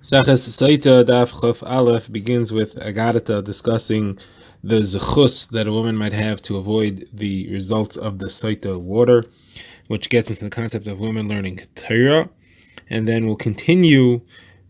Sotah Daf Chuf Aleph begins with Agadata discussing the zechus that a woman might have to avoid the results of the Sotah water, which gets into the concept of women learning Torah, and then we'll continue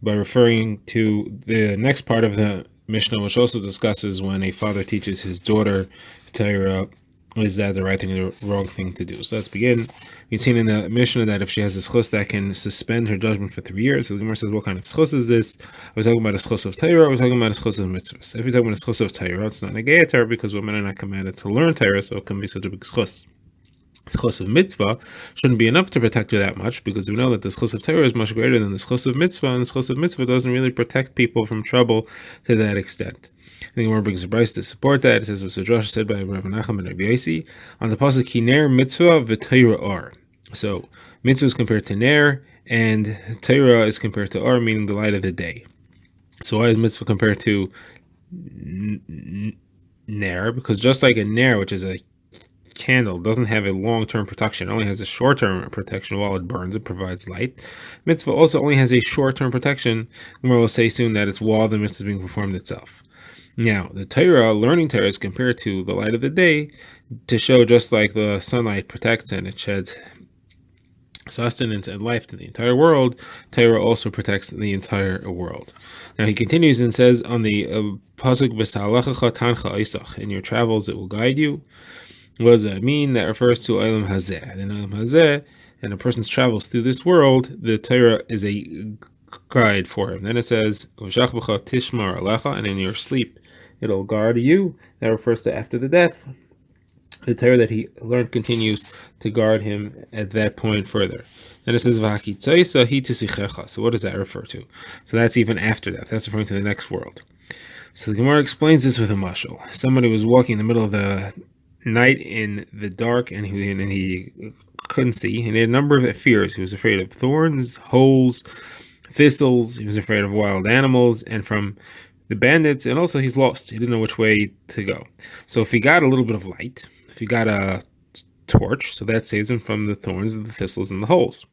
by referring to the next part of the Mishnah, which also discusses when a father teaches his daughter Torah, is that the right thing or the wrong thing to do. So let's begin. We've seen in the Mishnah that if she has a schus that can suspend her judgment for 3 years, so the Gemara says, what kind of schus is this? Are we talking about a schus of Torah, or are we talking about a schus of mitzvahs? If you're talking about a schus of Torah, it's not negayah Torah because women are not commanded to learn Torah, so it can be such a big schus. Schus of mitzvah shouldn't be enough to protect her that much, because we know that the schus of Torah is much greater than the schus of mitzvah, and the schus of mitzvah doesn't really protect people from trouble to that extent. I think Gemara brings a brayso to support that. It says, "Was Josh said by Rav Nachman and Rabbi Yosi on the pasuk Kiner mitzvah v'Torah ar." So mitzvah is compared to ner, and Torah is compared to ar, meaning the light of the day. So why is mitzvah compared to ner? Because just like a ner, which is a candle, doesn't have a long-term protection, it only has a short-term protection while it burns, it provides light. Mitzvah also only has a short-term protection, and we'll say soon that it's while the mitzvah is being performed itself. Now, the Torah, learning Torah, is compared to the light of the day to show just like the sunlight protects and it sheds sustenance and life to the entire world, Torah also protects the entire world. Now he continues and says on the pasuk B'sa'alachacha tancha isach, in your travels it will guide you. What does that mean? That refers to Olam Hazeh. In Olam Hazeh, and a person's travels through this world, the Torah is a guide for him. Then it says, Tishmar alecha, and in your sleep it'll guard you. That refers to after the death. The Torah that he learned continues to guard him at that point further. Then it says, so what does that refer to? So that's even after that. That's referring to the next world. So the Gemara explains this with a mashal. Somebody was walking in the middle of the night in the dark, and he couldn't see, and he had a number of fears. He was afraid of thorns, holes, thistles. He was afraid of wild animals and from the bandits, and also he's lost. He didn't know which way to go. So if he got a little bit of light, if he got a torch, so that saves him from the thorns, the thistles, and the holes.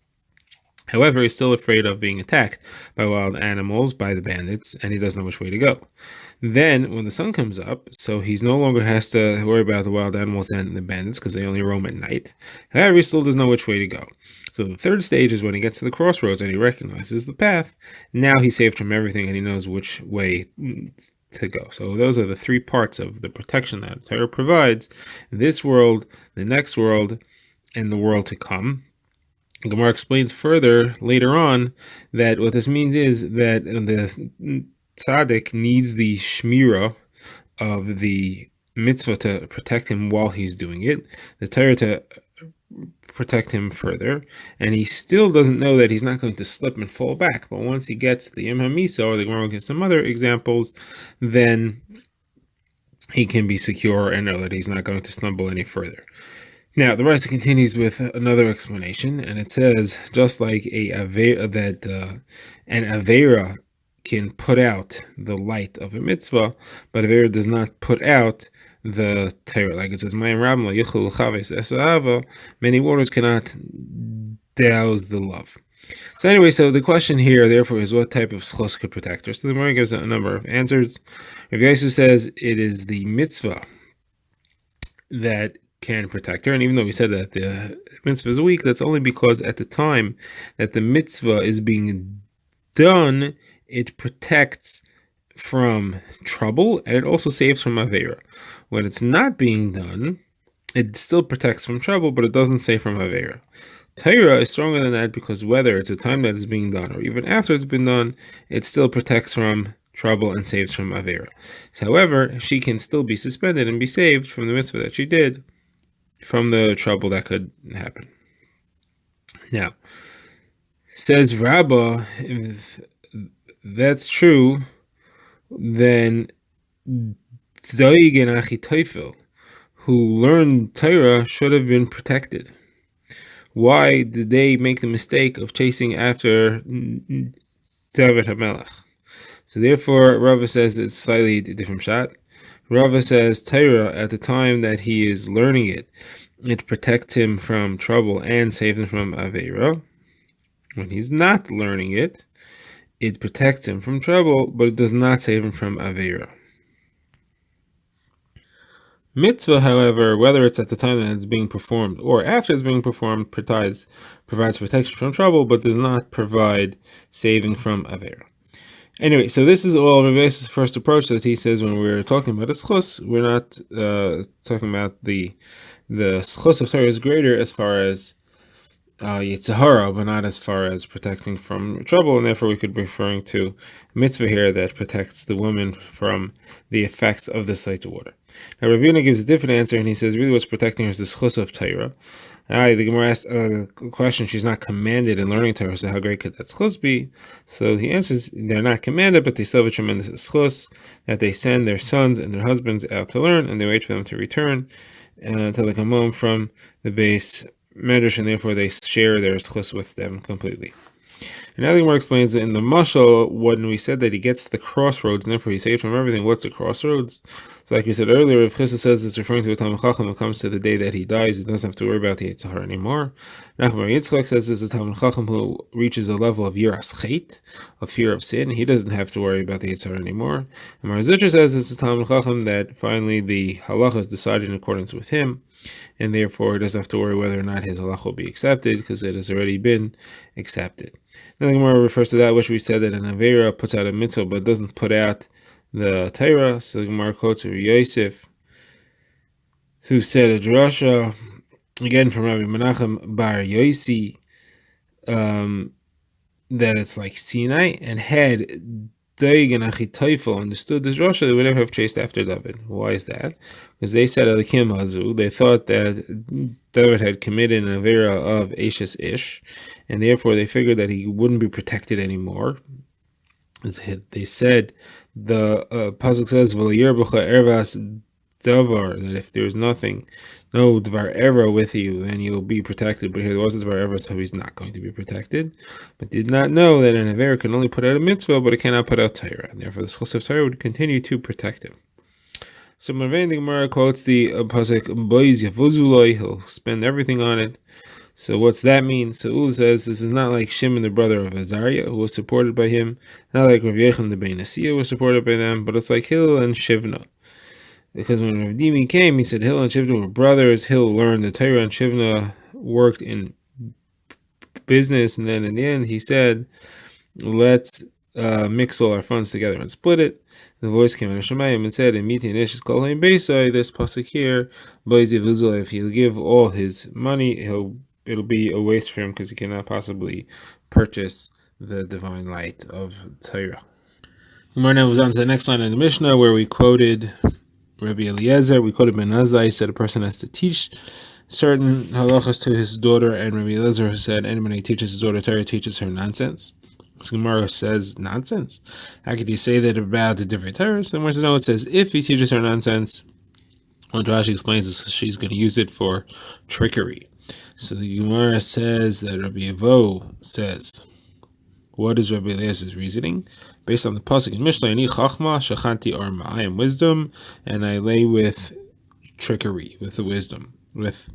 However, he's still afraid of being attacked by wild animals, by the bandits, and he doesn't know which way to go. Then, when the sun comes up, so he no longer has to worry about the wild animals and the bandits because they only roam at night. However, he still doesn't know which way to go. So the third stage is when he gets to the crossroads and he recognizes the path. Now he's saved from everything and he knows which way to go. So those are the three parts of the protection that Torah provides: this world, the next world, and the world to come. Gemara explains further later on that what this means is that the tzaddik needs the shmira of the mitzvah to protect him while he's doing it, the Torah to protect him further, and he still doesn't know that he's not going to slip and fall back. But once he gets the Yom HaMisa, or the Gemara gives some other examples, then he can be secure and know that he's not going to stumble any further. Now, the rest continues with another explanation, and it says, just like an Avera can put out the light of a mitzvah, but Avera does not put out the Torah. Like it says, many waters cannot douse the love. So anyway, so the question here, therefore, is what type of schos could protect her? So the Gemara gives a number of answers. Rav Yosef says it is the mitzvah that can protect her, and even though we said that the mitzvah is weak, that's only because at the time that the mitzvah is being done, it protects from trouble, and it also saves from avera. When it's not being done, it still protects from trouble, but it doesn't save from avera. Torah is stronger than that because whether it's a time that it's being done or even after it's been done, it still protects from trouble and saves from avera. However, she can still be suspended and be saved from the mitzvah that she did, from the trouble that could happen. Now, says Rabbah, if that's true, then Doeg and Achitophel, who learned Torah, should have been protected. Why did they make the mistake of chasing after David HaMelech? So therefore, Rabbah says it's slightly a different shot. Rava says Torah, at the time that he is learning it, it protects him from trouble and saves him from Aveira. When he's not learning it, it protects him from trouble, but it does not save him from Aveira. Mitzvah, however, whether it's at the time that it's being performed or after it's being performed, provides protection from trouble, but does not provide saving from Aveira. Anyway, so this is all Raves's first approach that he says when we're talking about a schus, we're not talking about the schus of Torah is greater as far as Yitzhahara, but not as far as protecting from trouble, and therefore we could be referring to mitzvah here that protects the woman from the effects of the site water. Now Ravina gives a different answer, and he says really what's protecting her is the schus of Torah. The Gemara asked a question, she's not commanded in learning Torah, so how great could that schus be? So he answers, they're not commanded, but they still have a tremendous schus, that they send their sons and their husbands out to learn, and they wait for them to return until they come home from the base medrash, and therefore they share their schus with them completely. And now the Gemara explains that in the mashal, when we said that he gets to the crossroads, and therefore he's saved from everything, what's the crossroads? So like we said earlier, if Chissa says it's referring to a Talmud Chacham who comes to the day that he dies, he doesn't have to worry about the Yitzhar anymore. Nachman Yitzchak says it's a Talmud Chacham who reaches a level of Yiras Chet, of fear of sin. He doesn't have to worry about the Yitzhar anymore. And Mar Zitcher says it's a Talmud Chacham that finally the halacha is decided in accordance with him, and therefore he doesn't have to worry whether or not his halacha will be accepted, because it has already been accepted. Now the Gemara refers to that which we said that an Aveira puts out a mitzvah but doesn't put out the Torah. So the Gemara quotes Rabbi Yosef, who said a drasha, again from Rabbi Menachem Bar Yosi, that it's like Sinai, and had Daig and Achitophel understood this drasha, they would never have chased after David. Why is that? Because they said Elikim Hazu, they thought that David had committed an Avera of Ashes Ish, and therefore they figured that he wouldn't be protected anymore. They said, the pasuk says, "V'layir b'cha ervas davar," that if there's nothing, no dvar erva with you, then you'll be protected. But here there wasn't dvar erva, so he's not going to be protected. But did not know that an Avera can only put out a mitzvah, but it cannot put out Torah, and therefore the schus of Torah would continue to protect him. So Marvain the Gemara quotes the pasuk, "Boiz yavuzuloi," he'll spend everything on it. So what's that mean? So Ul says this is not like Shimon, the brother of Azariah, who was supported by him, not like Rav Yechon the Bein Asiya was supported by them, but it's like Hillel and Shivna. Because when Rav Dimi came, he said Hillel and Shivna were brothers. Hillel learned the Torah and Shivna worked in business, and then in the end he said, let's mix all our funds together and split it. And the voice came out of Shemayim and said, "Imiti and Ish Kol Haim Beisai." This pasuk here, if he'll give all his money, it'll be a waste for him, because he cannot possibly purchase the divine light of Torah. Gemara now moves on to the next line in the Mishnah, where we quoted Rabbi Eliezer, we quoted Ben Azai, said a person has to teach certain halachas to his daughter, and Rabbi Eliezer who said anybody who teaches his daughter Torah teaches her nonsense. So Gemara says nonsense. How could you say that about the different Torahs? And Gemara says no, it says if he teaches her nonsense. What Rashi explains is she's going to use it for trickery. So the Gemara says that Rabbi Yevo says, what is Rabbi Eliezer's reasoning? Based on the pasuk in Mishnah, Ani chachma shachanti arma, I am wisdom, and I lay with trickery, with the wisdom, with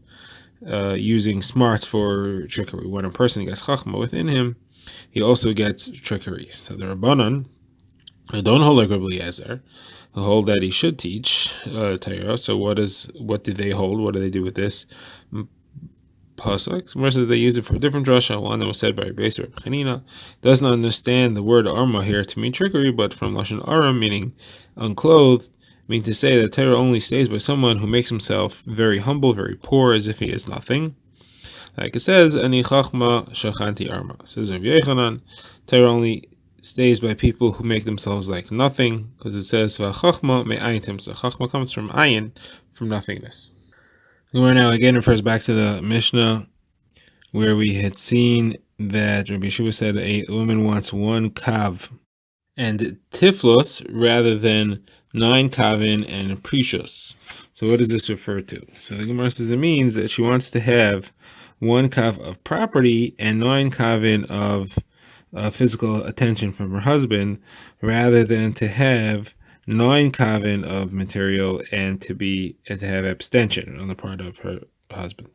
using smarts for trickery. When a person gets chachma within him, he also gets trickery. So the Rabbanan, I don't hold like Rabbi Eliezer, who hold that he should teach Torah. So what do they hold? What do they do with this pasuk? Some says they use it for a different drasha. One that was said by Rabbi Yosef Chanina does not understand the word arma here to mean trickery, but from lashon aram, meaning unclothed, meaning to say that Torah only stays by someone who makes himself very humble, very poor, as if he is nothing. Like it says, Ani chachma shachanti arma. It says Rabbi Yechanan, Torah only stays by people who make themselves like nothing, because it says v'chachma me'ayin timsa. Chachma comes from ayin, from nothingness. Where now again refers back to the Mishnah, where we had seen that Rabbi Yeshua said a woman wants 1 kav and tiflos rather than 9 kavin and precious. So what does this refer to? So the Gemara says it means that she wants to have 1 kav of property and 9 kavin of physical attention from her husband, rather than to have 9 kavin of material and to have abstention on the part of her husband.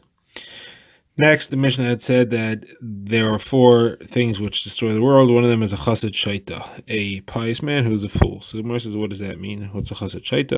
Next, the Mishnah had said that there are four things which destroy the world. One of them is a chassid shaita, a pious man who's a fool. So the Gemara says, what does that mean? What's a chassid shaita?